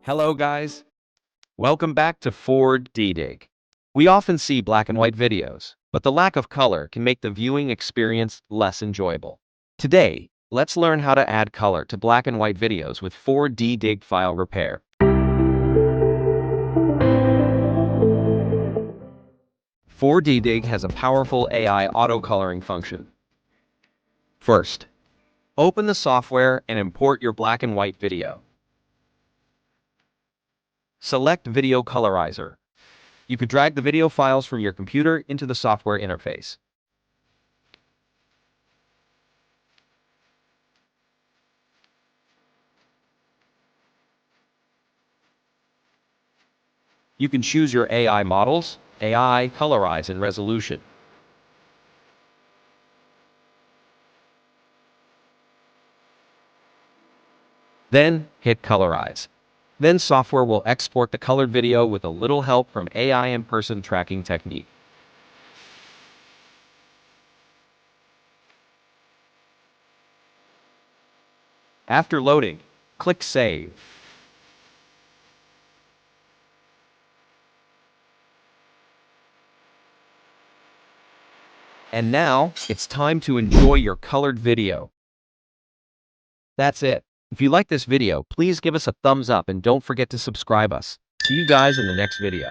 Hello guys, welcome back to 4D. We often see black and white videos, but the lack of color can make the viewing experience less enjoyable. Today, let's learn how to add color to black and white videos with 4D file repair. 4D has a powerful AI auto-coloring function. First, open the software and import your black and white video. Select Video Colorizer. You could drag the video files from your computer into the software interface. You can choose your AI models, AI, Colorize, and resolution. Then hit Colorize. Then software will export the colored video with a little help from AI and person tracking technique. After loading, click Save. And now, it's time to enjoy your colored video. That's it. If you like this video, please give us a thumbs up and don't forget to subscribe us. See you guys in the next video.